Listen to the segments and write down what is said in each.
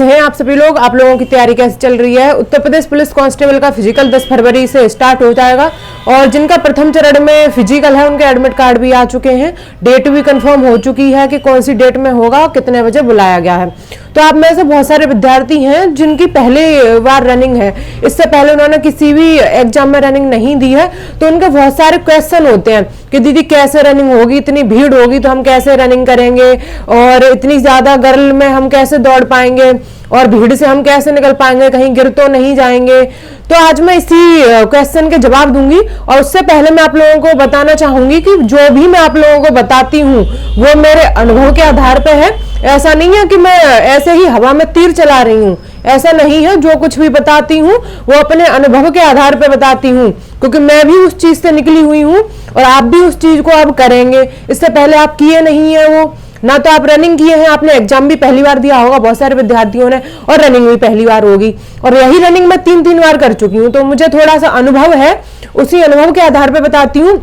कैसे हैं आप सभी लोग? आप लोगों की तैयारी कैसे चल रही है? उत्तर प्रदेश पुलिस कांस्टेबल का फिजिकल 10 फरवरी से स्टार्ट हो जाएगा और जिनका प्रथम चरण में फिजिकल है उनके एडमिट कार्ड भी आ चुके हैं। डेट भी कंफर्म हो चुकी है कि कौन सी डेट में होगा, कितने बजे बुलाया गया है। तो आप में से बहुत सारे विद्यार्थी हैं जिनकी पहली बार रनिंग है, इससे पहले उन्होंने किसी भी एग्जाम में रनिंग नहीं दी है। तो उनके बहुत सारे क्वेश्चन होते हैं कि दीदी कैसे रनिंग होगी, इतनी भीड़ होगी तो हम कैसे रनिंग करेंगे, और इतनी ज्यादा गर्ल में हम कैसे दौड़ पाएंगे, और भीड़ से हम कैसे निकल पाएंगे, कहीं गिर तो नहीं जाएंगे। तो आज मैं इसी क्वेश्चन के जवाब दूंगी। और उससे पहले मैं आप लोगों को बताना चाहूंगी कि जो भी मैं आप लोगों को बताती हूँ वो मेरे अनुभव के आधार पर है। ऐसा नहीं है कि मैं ऐसे ही हवा में तीर चला रही हूँ, ऐसा नहीं है। जो कुछ भी बताती हूँ वो अपने अनुभव के आधार पर बताती हूँ, क्योंकि मैं भी उस चीज से निकली हुई हूँ और आप भी उस चीज को अब करेंगे। इससे पहले आप किए नहीं है वो, ना तो आप रनिंग किए हैं, आपने एग्जाम भी पहली बार दिया होगा बहुत सारे विद्यार्थियों ने, और रनिंग भी पहली बार होगी। और यही रनिंग मैं 3 बार कर चुकी हूँ, तो मुझे थोड़ा सा अनुभव है, उसी अनुभव के आधार पर बताती हूँ।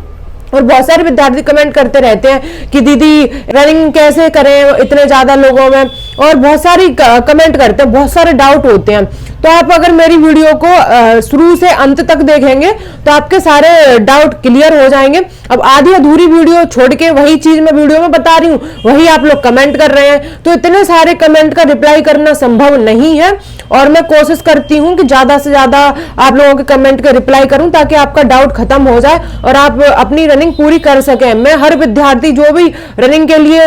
और बहुत सारे विद्यार्थी कमेंट करते रहते हैं कि दीदी रनिंग कैसे करें इतने ज्यादा लोगों में, और बहुत सारी कमेंट करते हैं, बहुत सारे डाउट होते हैं। तो आप अगर मेरी वीडियो को शुरू से अंत तक देखेंगे तो आपके सारे डाउट क्लियर हो जाएंगे। अब आधी अधूरी वीडियो छोड़ के वही चीज मैं वीडियो में बता रही हूँ, वही आप लोग कमेंट कर रहे हैं, तो इतने सारे कमेंट का रिप्लाई करना संभव नहीं है। और मैं कोशिश करती हूँ कि ज्यादा से ज्यादा आप लोगों के कमेंट का रिप्लाई करूं, ताकि आपका डाउट खत्म हो जाए और आप अपनी रनिंग पूरी कर सकें। मैं हर विद्यार्थी जो भी रनिंग के लिए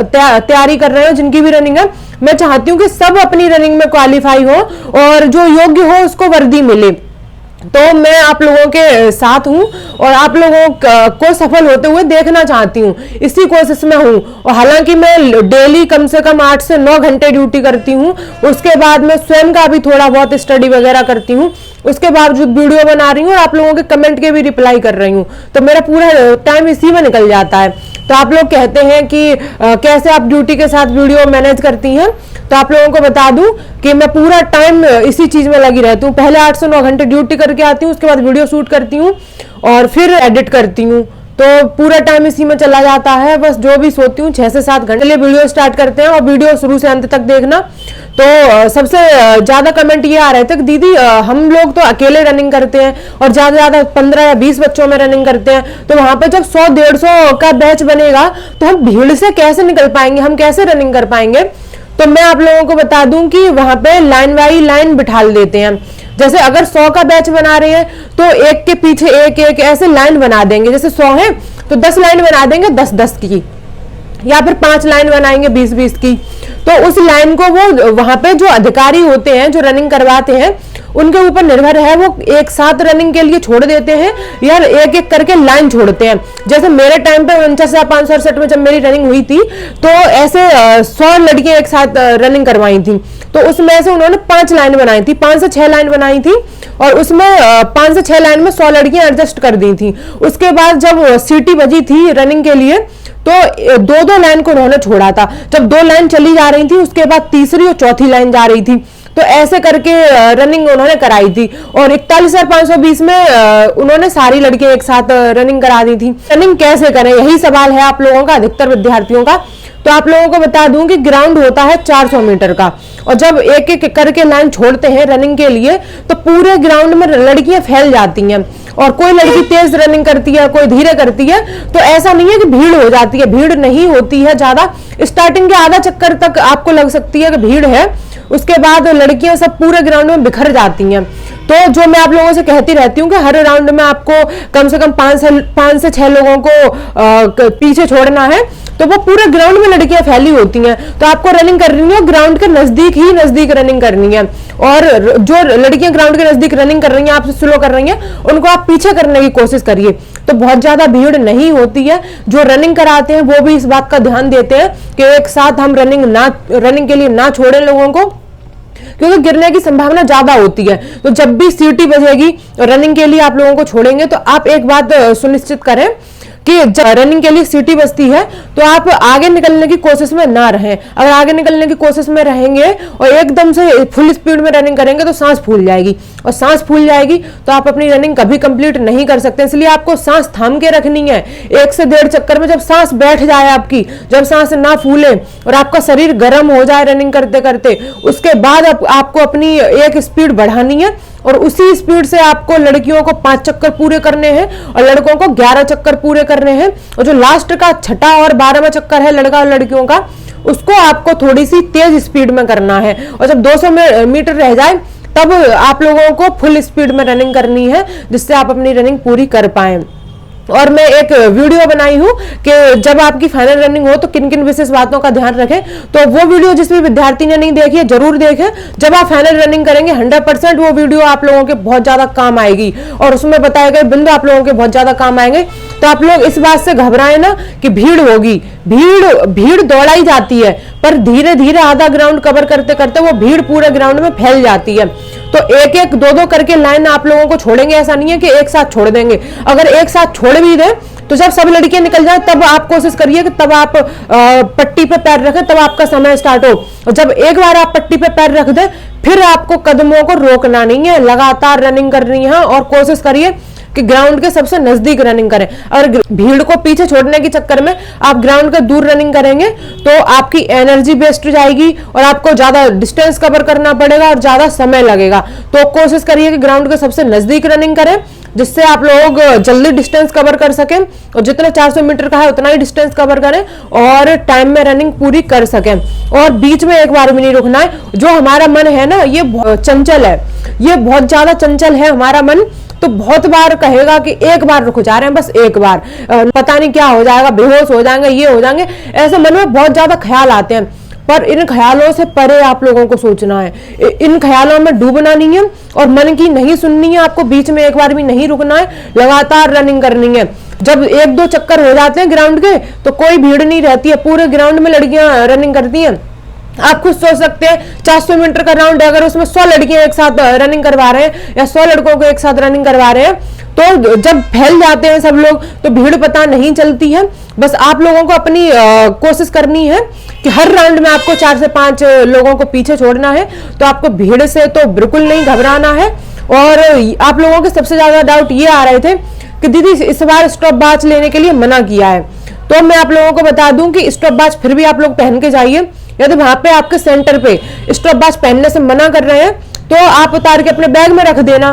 तैयारी कर रहे हैं, जिनकी भी रनिंग है, मैं चाहती हूँ कि सब अपनी रनिंग में क्वालिफाई हो और जो योग्य हो उसको वर्दी मिले। तो मैं आप लोगों के साथ हूं और आप लोगों को सफल होते हुए देखना चाहती हूं, इसी कोशिश में हूं। और हालांकि मैं डेली कम से कम 8 से 9 घंटे ड्यूटी करती हूं, उसके बाद मैं स्वयं का भी थोड़ा बहुत स्टडी वगैरह करती हूं, उसके बावजूद वीडियो बना रही हूँ और आप लोगों के कमेंट के भी रिप्लाई कर रही हूँ। तो मेरा पूरा टाइम इसी में निकल जाता है। तो आप लोग कहते हैं कि कैसे आप ड्यूटी के साथ वीडियो मैनेज करती हैं, तो आप लोगों को बता दूं कि मैं पूरा टाइम इसी चीज में लगी रहती हूँ। पहले 8 से 9 घंटे ड्यूटी करके आती हूँ, उसके बाद वीडियो शूट करती हूँ और फिर एडिट करती हूँ। तो पूरा टाइम इसी में चला जाता है। बस जो भी सोती हूँ 6 से 7 घंटे लिए वीडियो स्टार्ट करते हैं और वीडियो शुरू से अंत तक देखना। तो सबसे ज्यादा कमेंट ये आ रहे थे कि दीदी हम लोग तो अकेले रनिंग करते हैं और ज्यादा 15 या 20 बच्चों में रनिंग करते हैं, तो वहां पे जब 100-150 का बैच बनेगा तो हम भीड़ से कैसे निकल पाएंगे, हम कैसे रनिंग कर पाएंगे। तो मैं आप लोगों को बता दूं कि वहां पे लाइन बाई लाइन बिठा देते हैं। जैसे अगर 100 का बैच बना रहे हैं तो एक के पीछे एक ऐसे लाइन बना देंगे। जैसे 100 है तो 10 लाइन बना देंगे 10-10 की, या फिर 5 लाइन बनाएंगे 20-20 की। तो उस लाइन को वो वहां पे जो अधिकारी होते हैं, जो रनिंग करवाते हैं, उनके ऊपर निर्भर है, वो एक साथ रनिंग के लिए छोड़ देते हैं या एक एक करके लाइन छोड़ते हैं। जैसे मेरे टाइम पे 49,568 में जब मेरी रनिंग हुई थी तो ऐसे 100 लड़कियां एक साथ रनिंग करवाई थी। तो उसमें से उन्होंने 5 लाइन बनाई थी, 5 से 6 लाइन बनाई थी, और उसमें 5 से 6 लाइन में 100 लड़कियां एडजस्ट कर दी थी। उसके बाद जब सीटी बजी थी रनिंग के लिए तो 2-2 लाइन को उन्होंने छोड़ा था। जब 2 लाइन चली जा रही थी उसके बाद तीसरी और चौथी लाइन जा रही थी, तो ऐसे करके रनिंग उन्होंने कराई थी। और 41,520 में उन्होंने सारी लड़कियां एक साथ रनिंग करा दी थी। रनिंग कैसे करें, यही सवाल है आप लोगों का, अधिकतर विद्यार्थियों का। तो आप लोगों को बता दूं कि ग्राउंड होता है 400 मीटर का, और जब एक एक करके लाइन छोड़ते हैं रनिंग के लिए तो पूरे ग्राउंड में लड़कियां फैल जाती हैं। और कोई लड़की तेज रनिंग करती है, कोई धीरे करती है, तो ऐसा नहीं है कि भीड़ हो जाती है, भीड़ नहीं होती है ज्यादा। स्टार्टिंग के आधा चक्कर तक आपको लग सकती है कि भीड़ है, उसके बाद लड़कियां सब पूरे ग्राउंड में बिखर जाती हैं। तो जो मैं आप लोगों से कहती रहती हूँ कि हर राउंड में आपको कम से कम 5 से 6 लोगों को पीछे छोड़ना है, तो वो पूरे ग्राउंड में लड़कियां फैली होती हैं। तो आपको रनिंग करनी है ग्राउंड के नजदीक ही नजदीक रनिंग करनी है, और जो लड़कियां ग्राउंड के नजदीक रनिंग कर रही हैं, आपसे स्लो कर रही हैं, उनको आप पीछे करने की कोशिश करिए। तो बहुत ज्यादा भीड़ नहीं होती है। जो रनिंग कराते हैं वो भी इस बात का ध्यान देते हैं कि एक साथ हम रनिंग के लिए ना छोड़े लोगों को, क्योंकि गिरने की संभावना ज्यादा होती है। तो जब भी सीटी बजेगी रनिंग के लिए आप लोगों को छोड़ेंगे तो आप एक बात सुनिश्चित करें कि जब रनिंग के लिए सीटी बजती है तो आप आगे निकलने की कोशिश में ना रहें। अगर आगे निकलने की कोशिश में रहेंगे और एकदम से फुल स्पीड में रनिंग करेंगे तो सांस फूल जाएगी। और सांस फूल जाएगी तो आप अपनी रनिंग कभी कंप्लीट नहीं कर सकते। इसलिए आपको सांस थाम के रखनी है। 1 से 1.5 चक्कर में जब सांस बैठ जाए आपकी, जब सांस ना फूले और आपका शरीर गर्म हो जाए रनिंग करते करते, उसके बाद आपको अपनी एक स्पीड बढ़ानी है और उसी स्पीड से आपको लड़कियों को 5 चक्कर पूरे करने हैं और लड़कों को 11 चक्कर पूरे करने हैं। और जो लास्ट का छठा और 12वां चक्कर है लड़का और लड़कियों का, उसको आपको थोड़ी सी तेज स्पीड में करना है। और जब 200 मीटर रह जाए तब आप लोगों को फुल स्पीड में रनिंग करनी है, जिससे आप अपनी रनिंग पूरी कर पाए। और मैं एक वीडियो बनाई हूं कि जब आपकी फाइनल रनिंग हो तो किन किन विशेष बातों का ध्यान रखें। तो वो वीडियो जिस भी विद्यार्थी ने नहीं देखी है जरूर देखें। जब आप फाइनल रनिंग करेंगे 100% वो वीडियो आप लोगों के बहुत ज्यादा काम आएगी और उसमें बताए गए बिंदु आप लोगों के बहुत ज्यादा काम आएंगे। तो आप लोग इस बात से घबराएं ना कि भीड़ होगी, भीड़ दौड़ाई जाती है, पर धीरे धीरे आधा ग्राउंड कवर करते करते वो भीड़ पूरे ग्राउंड में फैल जाती है। तो एक एक दो दो करके लाइन आप लोगों को छोड़ेंगे, ऐसा नहीं है कि एक साथ छोड़ देंगे। अगर एक साथ छोड़ भी दे तो जब सब लड़कियां निकल जाए तब आप कोशिश करिए कि तब आप पट्टी पे पैर रखें, तब आपका समय स्टार्ट हो। और जब एक बार आप पट्टी पे पैर रख दें फिर आपको कदमों को रोकना नहीं है, लगातार रनिंग करनी है और कोशिश करिए कि ग्राउंड के सबसे नजदीक रनिंग करें। अगर भीड़ को पीछे छोड़ने के चक्कर में आप ग्राउंड के दूर रनिंग करेंगे तो आपकी एनर्जी वेस्ट जाएगी और आपको ज्यादा डिस्टेंस कवर करना पड़ेगा और ज्यादा समय लगेगा। तो कोशिश करिए कि ग्राउंड के सबसे नजदीक रनिंग करें, जिससे आप लोग जल्दी डिस्टेंस कवर कर सकें और जितना 400 मीटर का है उतना ही डिस्टेंस कवर करें और टाइम में रनिंग पूरी कर सकें। और बीच में एक बार भी नहीं रुकना है। जो हमारा मन है ना, ये चंचल है, ये बहुत ज्यादा चंचल है हमारा मन। तो बहुत बार कहेगा कि एक बार रुक जा रहे हैं, बस एक बार, पता नहीं क्या हो जाएगा, बेहोश हो जाएंगे, ये हो जाएंगे, ऐसे मन में बहुत ज्यादा ख्याल आते हैं। पर इन ख्यालों से परे आप लोगों को सोचना है, इन ख्यालों में डूबना नहीं है और मन की नहीं सुननी है। आपको बीच में एक बार भी नहीं रुकना है, लगातार रनिंग करनी है। जब 1-2 चक्कर हो जाते हैं ग्राउंड के तो कोई भीड़ नहीं रहती है, पूरे ग्राउंड में लड़कियां रनिंग करती हैं। आप खुद सोच सकते हैं 400 मीटर का राउंड है, अगर उसमें 100 लड़कियां एक साथ रनिंग करवा रहे हैं या 100 लड़कों को एक साथ रनिंग करवा रहे हैं, तो जब फैल जाते हैं सब लोग तो भीड़ पता नहीं चलती है। बस आप लोगों को अपनी कोशिश करनी है कि हर राउंड में आपको 4 से 5 लोगों को पीछे छोड़ना है। तो आपको भीड़ से तो बिल्कुल नहीं घबराना है। और आप लोगों के सबसे ज्यादा डाउट ये आ रहे थे कि दीदी इस बार स्टॉप वॉच लेने के लिए मना किया है। तो मैं आप लोगों को बता दूं कि स्टॉप वॉच फिर भी आप लोग पहन के जाइए। यदि वहां पे आपके सेंटर पे स्टॉप वॉच पहनने से मना कर रहे हैं तो आप उतार के अपने बैग में रख देना।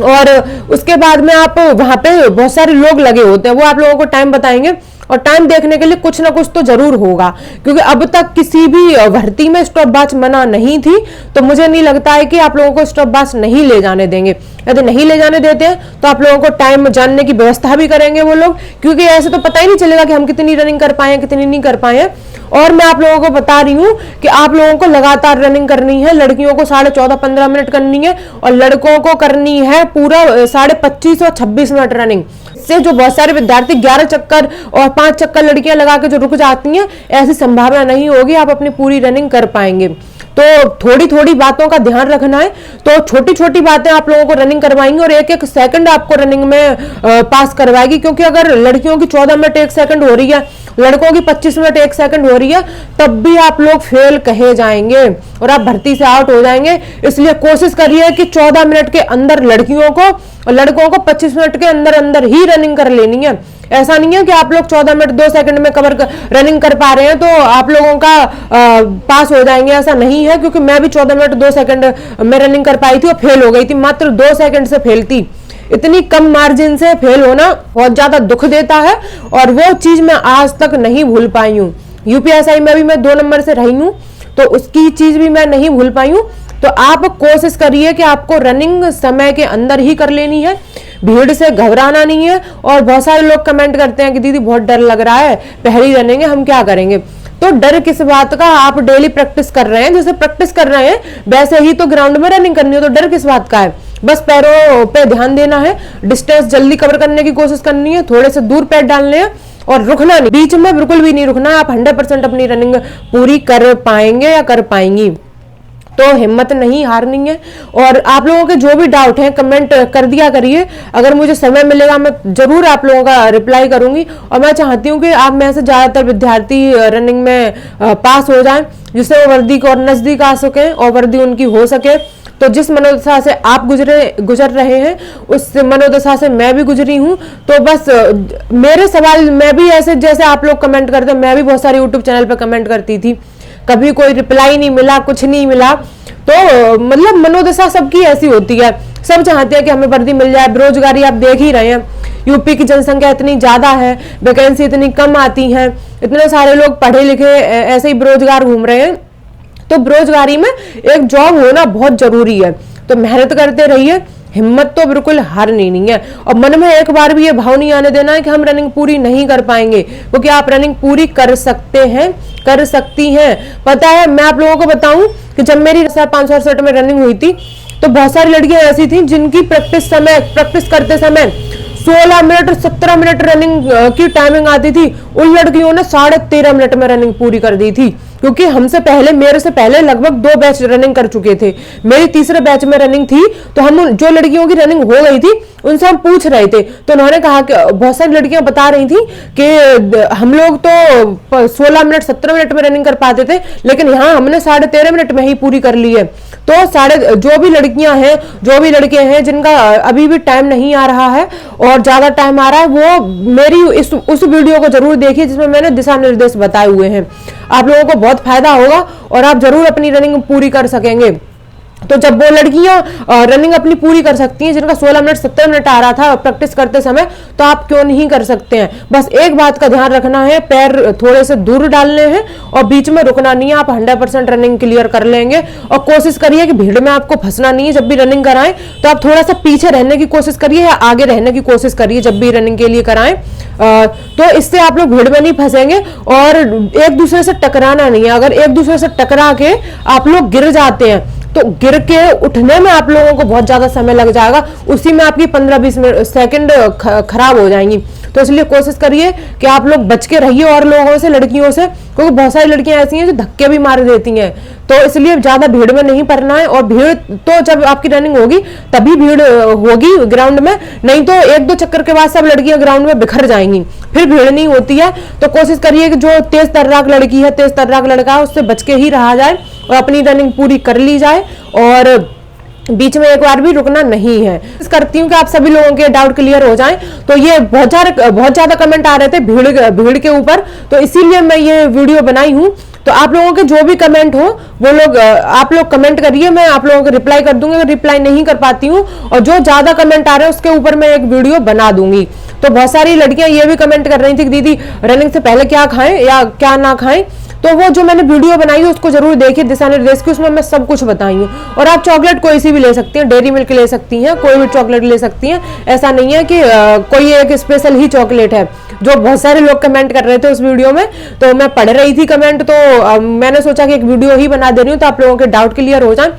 और उसके बाद में आप वहां पे बहुत सारे लोग लगे होते हैं, वो आप लोगों को टाइम बताएंगे और टाइम देखने के लिए कुछ ना कुछ तो जरूर होगा, क्योंकि अब तक किसी भी भर्ती में स्टॉप वॉच मना नहीं थी। तो मुझे नहीं लगता है कि आप लोगों को स्टॉप वॉच नहीं ले जाने देंगे। यदि नहीं ले जाने देते हैं तो आप लोगों को टाइम जानने की व्यवस्था भी करेंगे वो लोग, क्योंकि ऐसे तो पता ही नहीं चलेगा कि हम कितनी रनिंग कर पाए कितनी नहीं कर पाए। और मैं आप लोगों को बता रही हूँ कि आप लोगों को लगातार रनिंग करनी है। लड़कियों को 14.5-15 मिनट करनी है और लड़कों को करनी है पूरा 25.5 और 26 मिनट रनिंग। से जो बहुत सारे विद्यार्थी 11 चक्कर और 5 चक्कर लड़कियां लगा के जो रुक जाती हैं, ऐसी संभावना नहीं होगी, आप अपनी पूरी रनिंग कर पाएंगे। तो थोड़ी थोड़ी बातों का ध्यान रखना है। तो छोटी छोटी बातें आप लोगों को रनिंग करवाएंगी और 1-1 सेकंड आपको रनिंग में पास करवाएगी, क्योंकि अगर लड़कियों की 14 मिनट 1 सेकंड हो रही है, लड़कों की 25 मिनट 1 सेकंड हो रही है, तब भी आप लोग फेल कहे जाएंगे और आप भर्ती से आउट हो जाएंगे। इसलिए कोशिश करिए कि 14 मिनट के अंदर लड़कियों को और लड़कों को 25 मिनट के अंदर अंदर ही रनिंग कर लेनी है। ऐसा नहीं है कि आप लोग 14 मिनट 2 सेकंड में रनिंग कर पा रहे हैं तो आप लोगों का पास हो जाएंगे, ऐसा नहीं है। क्योंकि मैं भी 14 मिनट 2 सेकंड में रनिंग कर पाई थी और फेल हो गई थी, मात्र 2 सेकंड से फेल थी। इतनी कम मार्जिन से फेल होना बहुत ज्यादा दुख देता है और वो चीज मैं आज तक नहीं भूल पाई हूँ। यूपीएसआई में भी मैं 2 नंबर से रही हूँ तो उसकी चीज भी मैं नहीं भूल पाई हूँ। तो आप कोशिश करिए कि आपको रनिंग समय के अंदर ही कर लेनी है, भीड़ से घबराना नहीं है। और बहुत सारे लोग कमेंट करते हैं कि दीदी बहुत डर लग रहा है, पहली रनिंग है, हम क्या करेंगे। तो डर किस बात का, आप डेली प्रैक्टिस कर रहे हैं, जैसे प्रैक्टिस कर रहे हैं वैसे ही तो ग्राउंड में रनिंग करनी है, तो डर किस बात का है। बस पैरों पे ध्यान देना है, डिस्टेंस जल्दी कवर करने की कोशिश करनी है, थोड़े से दूर पैर डालने हैं और रुकना नहीं, बीच में बिल्कुल भी नहीं रुकना। आप 100% अपनी रनिंग पूरी कर पाएंगे या कर पाएंगी। तो हिम्मत नहीं हारनी है। और आप लोगों के जो भी डाउट हैं कमेंट कर दिया करिए, अगर मुझे समय मिलेगा मैं जरूर आप लोगों का रिप्लाई करूंगी। और मैं चाहती हूँ कि आप में से ज्यादातर विद्यार्थी रनिंग में पास हो जाएं, जिससे वो वर्दी को और नजदीक आ सके और वर्दी उनकी हो सके। तो जिस मनोदशा से आप गुजर रहे हैं उस मनोदशा से मैं भी गुजरी हूँ। तो बस मेरे सवाल, मैं भी ऐसे जैसे आप लोग कमेंट करते हैं, मैं भी बहुत सारे यूट्यूब चैनल पर कमेंट करती थी, कभी कोई रिप्लाई नहीं मिला, कुछ नहीं मिला। तो मतलब मनोदशा सबकी ऐसी होती है, सब चाहते हैं कि हमें वर्दी मिल जाए। बेरोजगारी आप देख ही रहे हैं, यूपी की जनसंख्या इतनी ज्यादा है, वैकेंसी इतनी कम आती है, इतने सारे लोग पढ़े लिखे ऐसे ही बेरोजगार घूम रहे हैं। तो बेरोजगारी में एक जॉब होना बहुत जरूरी है। तो मेहनत करते रहिए, हिम्मत तो बिल्कुल हारनी नहीं है, और मन में एक बार भी ये भाव नहीं आने देना है कि हम रनिंग पूरी नहीं कर पाएंगे, क्योंकि आप रनिंग पूरी कर सकते हैं, कर सकती हैं। पता है, मैं आप लोगों को बताऊं कि जब मेरी 568 में रनिंग हुई थी तो बहुत सारी लड़कियां ऐसी थी जिनकी प्रैक्टिस करते समय 16 मिनट और 17 मिनट रनिंग की टाइमिंग आती थी। उन लड़कियों ने 13.5 मिनट में रनिंग पूरी कर दी थी, क्योंकि हमसे पहले, मेरे से पहले लगभग 2 बैच रनिंग कर चुके थे। मेरी तीसरे बैच में रनिंग थी, तो हम जो लड़कियों की रनिंग हो गई थी उनसे हम पूछ रहे थे, तो उन्होंने कहा कि बहुत सारी लड़कियां बता रही थी कि हम लोग तो 16 मिनट 17 मिनट में रनिंग कर पाते थे, लेकिन यहाँ हमने 13.5 मिनट में ही पूरी कर ली है। तो जो भी लड़कियां हैं, जो भी लड़के हैं जिनका अभी भी टाइम नहीं आ रहा है और ज्यादा टाइम आ रहा है, वो मेरी उस वीडियो को जरूर देखिए जिसमें मैंने दिशा निर्देश बताए हुए हैं। आप लोगों को बहुत फायदा होगा और आप जरूर अपनी रनिंग पूरी कर सकेंगे। तो जब वो लड़कियां रनिंग अपनी पूरी कर सकती हैं जिनका 16 मिनट 17 मिनट आ रहा था प्रैक्टिस करते समय, तो आप क्यों नहीं कर सकते हैं। बस एक बात का ध्यान रखना है, पैर थोड़े से दूर डालने हैं और बीच में रुकना नहीं है। आप 100% रनिंग क्लियर कर लेंगे। और कोशिश करिए कि भीड़ में आपको फंसना नहीं है। जब भी रनिंग कराएं तो आप थोड़ा सा पीछे रहने की कोशिश करिए या आगे रहने की कोशिश करिए जब भी रनिंग के लिए कराएं। तो इससे आप लोग भीड़ में नहीं फंसेंगे और एक दूसरे से टकराना नहीं है। अगर एक दूसरे से टकरा के आप लोग गिर जाते हैं तो गिर के उठने में आप लोगों को बहुत ज्यादा समय लग जाएगा, उसी में आपकी 15-20 सेकंड खराब हो जाएंगी। तो इसलिए कोशिश करिए कि आप लोग बच के रहिए और लोगों से, लड़कियों से, क्योंकि बहुत सारी लड़कियां ऐसी हैं जो धक्के भी मार देती हैं। तो इसलिए ज्यादा भीड़ में नहीं पड़ना है। और भीड़ तो जब आपकी रनिंग होगी तभी भीड़ होगी ग्राउंड में, नहीं तो 1-2 चक्कर के बाद सब लड़कियां ग्राउंड में बिखर जाएंगी, फिर भीड़ नहीं होती है। तो कोशिश करिए कि जो तेज तर्राक लड़की है, तेज तर्राक लड़का है, उससे बच के ही रहा जाए और अपनी रनिंग पूरी कर ली जाए और बीच में एक बार भी रुकना नहीं है। करती हूँ कि आप सभी लोगों के डाउट क्लियर हो जाएं। तो ये बहुत ज्यादा कमेंट आ रहे थे भीड़ के ऊपर, तो इसीलिए मैं ये वीडियो बनाई हूँ। तो आप लोगों के जो भी कमेंट हो वो लोग आप लोग कमेंट करिए, मैं आप लोगों को रिप्लाई कर दूंगी। अगर रिप्लाई नहीं कर पाती हूँ और जो ज्यादा कमेंट आ रहे हैं उसके ऊपर मैं एक वीडियो बना दूंगी। तो बहुत सारी लड़कियां ये भी कमेंट कर रही थी कि दीदी रनिंग से पहले क्या खाएं या क्या ना खाएं। तो वो जो मैंने वीडियो बनाई है उसको जरूर देखिए, दिशा निर्देश की, उसमें मैं सब कुछ बताई हूँ। और आप चॉकलेट कोई सी भी ले सकती हैं, डेयरी मिल्क ले सकती हैं, कोई भी चॉकलेट ले सकती हैं। ऐसा नहीं है कि कोई एक स्पेशल ही चॉकलेट है, जो बहुत सारे लोग कमेंट कर रहे थे उस वीडियो में। तो मैं पढ़ रही थी कमेंट, तो मैंने सोचा कि एक वीडियो ही बना दे रही हूँ तो आप लोगों के डाउट क्लियर हो जाए।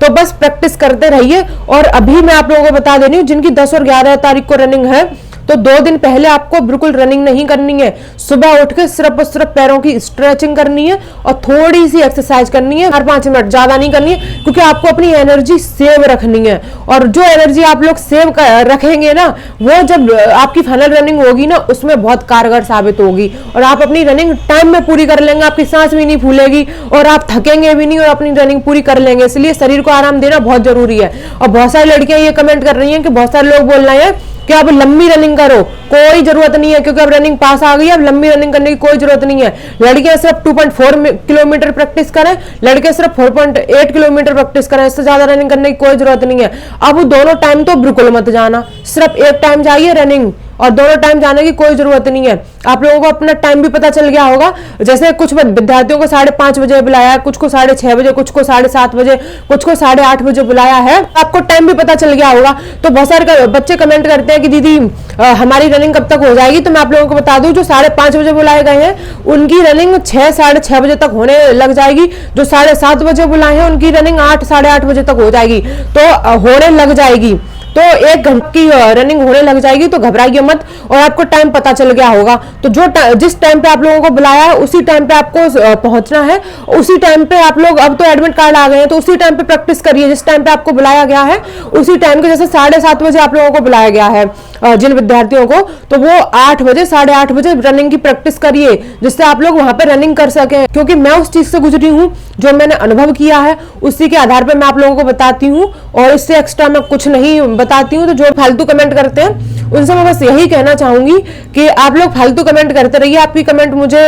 तो बस प्रैक्टिस करते रहिए। और अभी मैं आप लोगों को बता दे रही हूँ जिनकी 10 और 11 तारीख को रनिंग है, तो 2 दिन पहले आपको बिल्कुल रनिंग नहीं करनी है। सुबह उठ के सिर्फ और सिर्फ पैरों की स्ट्रेचिंग करनी है और थोड़ी सी एक्सरसाइज करनी है, 4-5 मिनट, ज्यादा नहीं करनी है, क्योंकि आपको अपनी एनर्जी सेव रखनी है। और जो एनर्जी आप लोग सेव रखेंगे ना, वो जब आपकी फाइनल रनिंग होगी ना, उसमें बहुत कारगर साबित होगी और आप अपनी रनिंग टाइम में पूरी कर लेंगे। आपकी सांस भी नहीं फूलेगी और आप थकेंगे भी नहीं और अपनी रनिंग पूरी कर लेंगे। इसलिए शरीर को आराम देना बहुत जरूरी है। और बहुत सारी लड़कियां ये कमेंट कर रही हैं कि बहुत सारे लोग बोल रहे हैं कि अब लंबी रनिंग करो, कोई जरूरत नहीं है, क्योंकि अब रनिंग पास आ गई है, अब लंबी रनिंग करने की कोई जरूरत नहीं है। लड़कियां सिर्फ 2.4 किलोमीटर प्रैक्टिस करें, लड़के सिर्फ 4.8 किलोमीटर प्रैक्टिस करें, इससे ज्यादा रनिंग करने की कोई जरूरत नहीं है। अब दोनों टाइम तो बिल्कुल मत जाना, सिर्फ एक टाइम जाइए रनिंग, और दोनों टाइम जाने की कोई जरूरत नहीं है। आप लोगों को अपना टाइम भी पता चल गया होगा। जैसे कुछ विद्यार्थियों को 5:30 बजे बुलाया है, कुछ को 6:30 बजे, कुछ को 7:30 बजे, कुछ को 8:30 बजे बुलाया है, आपको टाइम भी पता चल गया होगा। तो बहुत सारे बच्चे कमेंट करते हैं कि दीदी हमारी रनिंग कब तक हो जाएगी। तो मैं आप लोगों को बता दूं, जो 5:30 बजे बुलाए गए हैं उनकी रनिंग 6-6:30 बजे तक होने लग जाएगी। जो 7:30 बजे बुलाए हैं उनकी रनिंग 8-8:30 बजे तक हो जाएगी। तो होने लग जाएगी, तो 1 घंटे की रनिंग होने लग जाएगी। तो घबराइए मत और आपको टाइम पता चल गया होगा। तो जिस टाइम पे आप लोगों को बुलाया है उसी टाइम पे आपको पहुंचना है, उसी टाइम पे आप लोग, अब तो एडमिट कार्ड आ गए हैं, तो उसी टाइम पे प्रैक्टिस करिए जिस टाइम पे आपको बुलाया गया है, उसी टाइम के। जैसे 7:30 बजे आप लोगों को बुलाया गया है जिन विद्यार्थियों को, तो वो 8 बजे 8:30 बजे रनिंग की प्रैक्टिस करिए, जिससे आप लोग वहां पर रनिंग कर सकें। क्योंकि मैं उस चीज से गुजरी हूँ, जो मैंने अनुभव किया है उसी के आधार पर मैं आप लोगों को बताती हूँ, और इससे एक्स्ट्रा मैं कुछ नहीं बताती हूँ। तो जो फालतू कमेंट करते हैं उनसे मैं बस यही कहना चाहूंगी कि आप लोग फालतू कमेंट करते रहिए, आपकी कमेंट मुझे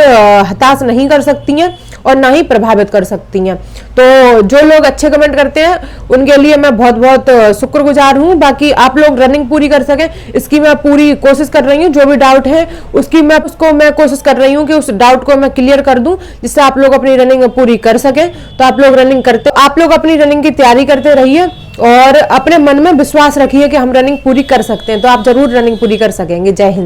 हताश नहीं कर सकती हैं और ना ही प्रभावित कर सकती हैं। तो जो लोग अच्छे कमेंट करते हैं उनके लिए मैं बहुत बहुत शुक्रगुजार हूं। बाकी आप लोग रनिंग पूरी कर सकें, इसकी मैं पूरी कोशिश कर रही हूं। जो भी डाउट है मैं कोशिश कर रही हूं कि उस डाउट को मैं क्लियर कर दूं, जिससे आप लोग अपनी रनिंग पूरी कर सकें। तो आप लोग अपनी रनिंग की तैयारी करते रहिए और अपने मन में विश्वास रखिए कि हम रनिंग पूरी कर सकते हैं। तो आप जरूर रनिंग पूरी कर सकेंगे। जय हिंद।